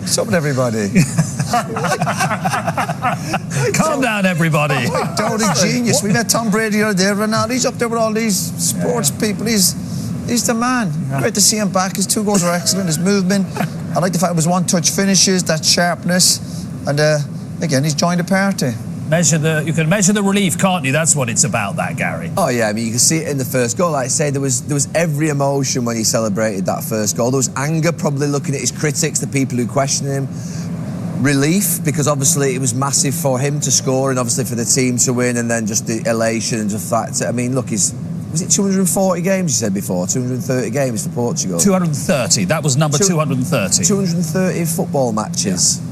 What's up with everybody? Calm down, everybody. Totally genius. We met Tom Brady the other day. Ronaldo, he's up there with all these sports people. He's the man. Great to see him back. His 2 goals were excellent. His movement. I like the fact it was one-touch finishes, that sharpness, and again, he's joined the party. You can measure the relief, can't you? That's what it's about, that, Gary. Oh yeah, I mean, you can see it in the first goal. Like I say, there was every emotion when he celebrated that first goal. There was anger, probably looking at his critics, the people who questioned him. Relief, because obviously it was massive for him to score and obviously for the team to win, and then just the elation and just that. I mean, look, was it 240 games you said before? 230 games for Portugal? 230. That was number 230. 230 football matches. Yeah.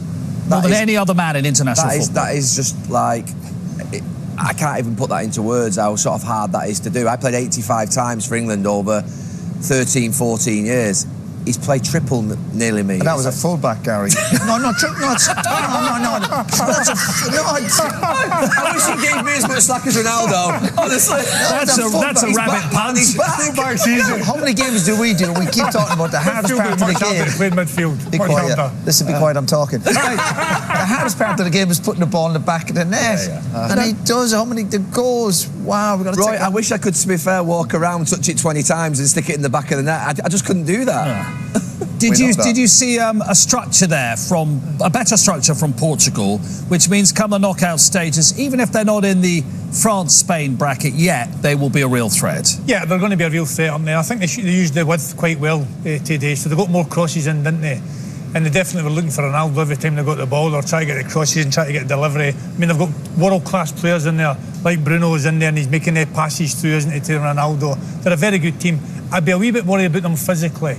More than any other man in international football. That is just like... I can't even put that into words, how sort of hard that is to do. I played 85 times for England over 13, 14 years. He's played triple nearly me. And that was a fullback, Gary. No. That's I wish he gave me as much slack as Ronaldo. Honestly, that's a rabbit punch. Fullback's easy. How many games do we do? We keep talking about the hardest part of the game. Played midfield. Be quiet. Listen, be quiet. I'm talking. The hardest part of the game is putting the ball in the back of the net, and he does. How many the goals? Wow, we got to. Roy, I wish I could, to be fair, walk around, touch it 20 times, and stick it in the back of the net. I just couldn't do that. Yeah. Did you see a structure there a better structure from Portugal, which means come the knockout stages, even if they're not in the France-Spain bracket yet, they will be a real threat? Yeah, they're going to be a real threat up there. I think they used the width quite well today, so they got more crosses in, didn't they? And they definitely were looking for Ronaldo every time they got the ball, or try to get the crosses and try to get delivery. I mean, they've got world-class players in there, like Bruno's in there, and he's making the passes through, isn't he, to Ronaldo? They're a very good team. I'd be a wee bit worried about them physically.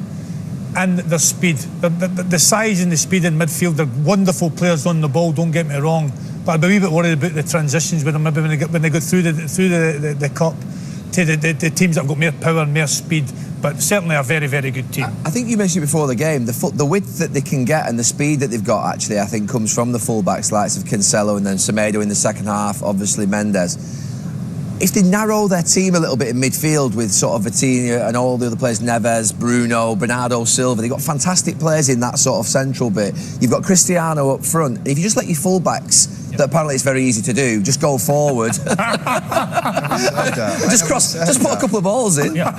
And their speed, the size and the speed in midfield. They're wonderful players on the ball, don't get me wrong, but I'd be a wee bit worried about the transitions with them, maybe when they go through the cup to the teams that have got more power and more speed. But certainly a very, very good team. I think you mentioned before the game, the width that they can get and the speed that they've got, actually, I think comes from the fullbacks, likes of Cancelo and then Semedo in the second half, obviously Mendes. If they narrow their team a little bit in midfield with sort of Vitinha and all the other players, Neves, Bruno, Bernardo Silva, they've got fantastic players in that sort of central bit. You've got Cristiano up front. If you just let your fullbacks, that apparently it's very easy to do, just go forward. Just put a couple of balls in. Yeah.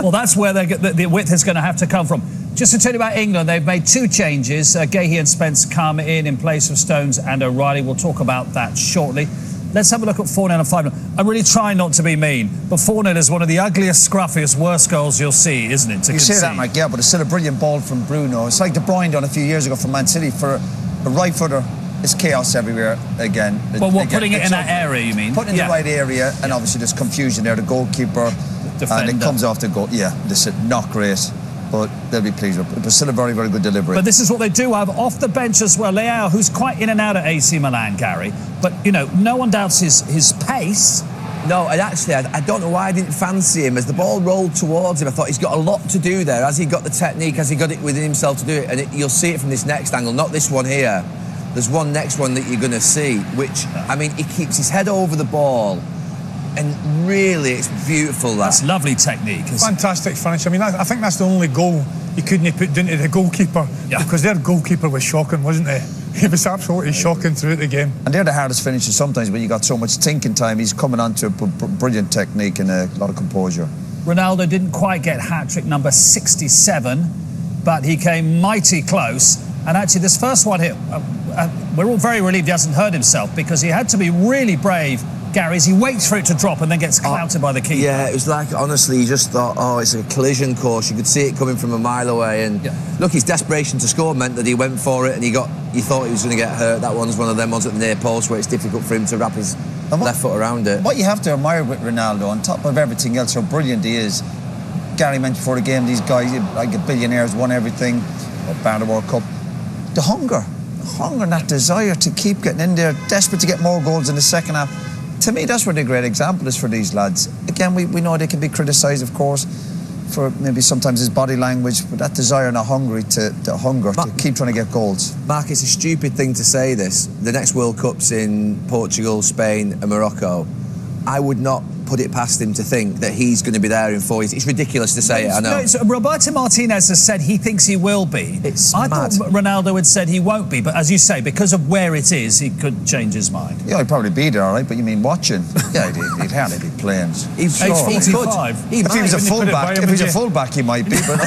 Well, that's where the width is going to have to come from. Just to tell you about England, they've made 2 changes. Gahey and Spence come in place of Stones and O'Reilly. We'll talk about that shortly. Let's have a look at 4-0 and 5-0. I'm really trying not to be mean, but 4-0 is one of the ugliest, scruffiest, worst goals you'll see, isn't it? You say that, Mike, yeah, but it's still a brilliant ball from Bruno. It's like De Bruyne done a few years ago from Man City. For a right footer, it's chaos everywhere again. Well, putting it in that area, you mean? Putting it in the right area, and obviously there's confusion there. The goalkeeper, defender. And it comes off the goal. Yeah, listen, not great, but they'll be pleased with it. But still a very, very good delivery. But this is what they do have off the bench as well. Leao, who's quite in and out at AC Milan, Gary. But, you know, no one doubts his pace. No, and actually, I don't know why I didn't fancy him. As the ball rolled towards him, I thought he's got a lot to do there. Has he got the technique? Has he got it within himself to do it? And you'll see it from this next angle, not this one here. There's one next one that you're going to see, which, I mean, he keeps his head over the ball. And really, it's beautiful. That's lovely technique. Fantastic finish. I mean, I think that's the only goal he couldn't put down to the goalkeeper. Yeah. Because their goalkeeper was shocking, wasn't he? He was absolutely shocking throughout the game. And they're the hardest finishes sometimes when you got so much thinking time. He's coming onto a brilliant technique and a lot of composure. Ronaldo didn't quite get hat-trick number 67, but he came mighty close. And actually, this first one here, we're all very relieved he hasn't hurt himself, because he had to be really brave, Gary, as he waits for it to drop and then gets clouted by the keeper. Yeah, it was like, honestly, you just thought, oh, it's a collision course. You could see it coming from a mile away. And look, his desperation to score meant that he went for it, and you thought he was going to get hurt. That one's one of them ones at the near post where it's difficult for him to wrap his left foot around it. What you have to admire with Ronaldo, on top of everything else, how brilliant he is. Gary mentioned before the game, these guys, like billionaires, won everything, bar the World Cup. The hunger and that desire to keep getting in there, desperate to get more goals in the second half. To me, that's where the great example is for these lads. Again, we know they can be criticised, of course, for maybe sometimes his body language, but that desire and that hunger to keep trying to get goals. Mark, it's a stupid thing to say this. The next World Cup's in Portugal, Spain and Morocco. I would not put it past him to think that he's going to be there in 4 years. It's ridiculous to say it, I know. No, Roberto Martinez has said he thinks he will be. I thought Ronaldo had said he won't be, but as you say, because of where it is, he could change his mind. Yeah, he'd probably be there, all right, but you mean watching? Yeah, he'd hardly be playing. He's Age 45. If he was a fullback, he might be, but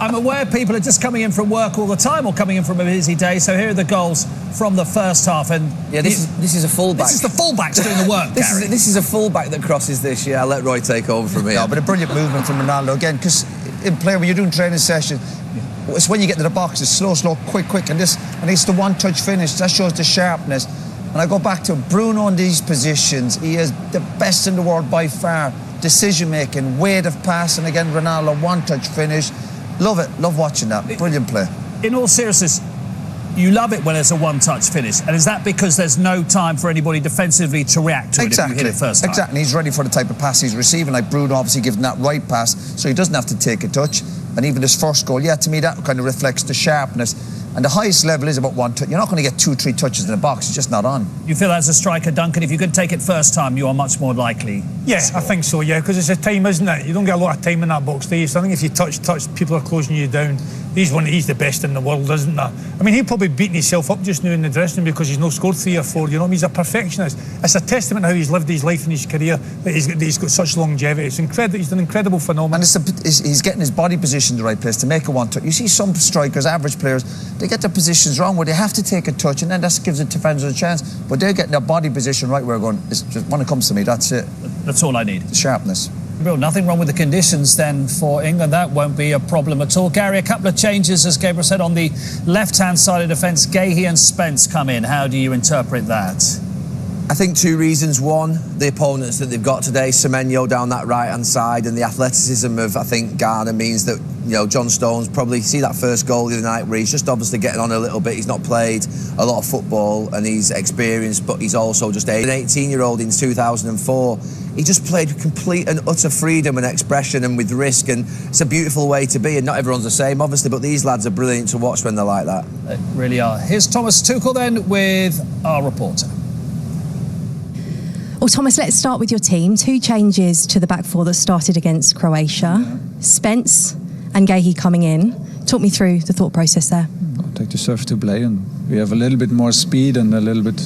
I'm aware people are just coming in from work all the time or coming in from a busy day, so here are the goals from the first half. And yeah, this is a fullback. This is the fullbacks doing the work, This is a fullback that crosses this. Yeah, I'll let Roy take over from here. No, but a brilliant movement from Ronaldo again, because in play when you're doing training sessions, it's when you get to the box, it's slow, quick, and it's the one-touch finish that shows the sharpness. And I go back to Bruno in these positions. He is the best in the world by far. Decision-making, weight of pass, and again, Ronaldo, one-touch finish. Love it. Love watching that. Brilliant play. In all seriousness, you love it when it's a one-touch finish. And is that because there's no time for anybody defensively to react to it if you hit it first time? Exactly. He's ready for the type of pass he's receiving. Like Bruno obviously giving that right pass, so he doesn't have to take a touch. And even his first goal, yeah, to me that kind of reflects the sharpness. And the highest level is about one touch. You're not going to get 2-3 touches in the box. It's just not on. You feel as a striker, Duncan, if you could take it first time, you are much more likely. Yeah, I think so, yeah, because it's a time, isn't it? You don't get a lot of time in that box, do you? So I think if you touch, people are closing you down. He's the best in the world, isn't that? I mean, he'll probably beating himself up just now in the dressing room because he's not scored 3 or 4, you know. He's a perfectionist. It's a testament to how he's lived his life and his career that he's got such longevity. It's incredible. He's an incredible phenomenon. And he's getting his body position in the right place to make a one-touch. You see some strikers, average players, they get their positions wrong where they have to take a touch, and then that gives the defender a chance. But they're getting their body position right where we're going. It's just, when it comes to me, that's it. That's all I need. The sharpness. Well, nothing wrong with the conditions then for England. That won't be a problem at all. Gary, a couple of changes, as Gabriel said, on the left-hand side of defence. Gahey and Spence come in. How do you interpret that? I think 2 reasons. One, the opponents that they've got today, Semenyo down that right-hand side, and the athleticism of, I think, Ghana means that, you know, John Stones probably see that first goal the other night where he's just obviously getting on a little bit. He's not played a lot of football and he's experienced, but he's also just an 18-year-old in 2004. He just played with complete and utter freedom and expression and with risk, and it's a beautiful way to be, and not everyone's the same, obviously, but these lads are brilliant to watch when they're like that. They really are. Here's Thomas Tuchel then with our reporter. Well, Thomas, let's start with your team. 2 changes to the back four that started against Croatia. Spence and Gahey coming in. Talk me through the thought process there. I'll take the serve to play, and we have a little bit more speed and a little bit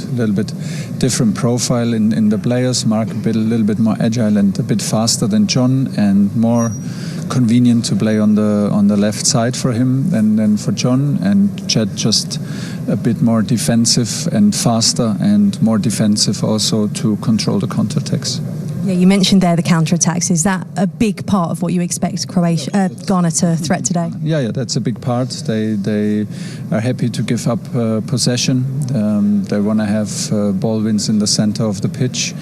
different profile in the players. Mark a little bit more agile and a bit faster than John, and more convenient to play on the left side for him than for John, and Chad just a bit more defensive and faster, and more defensive also to control the counter-attacks. Yeah, you mentioned there the counter-attacks. Is that a big part of what you expect Ghana to threat today? Yeah, that's a big part. They are happy to give up possession. They want to have ball wins in the center of the pitch,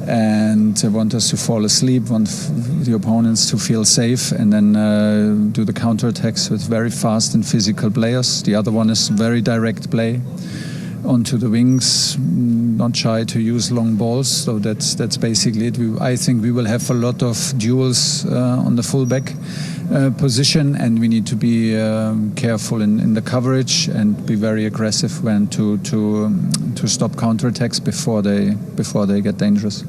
and they want us to fall asleep, want the opponents to feel safe, and then do the counter-attacks with very fast and physical players. The other one is very direct play onto the wings, not shy to use long balls. So that's basically it. I think we will have a lot of duels on the fullback position, and we need to be careful in the coverage and be very aggressive when to stop counterattacks before they get dangerous.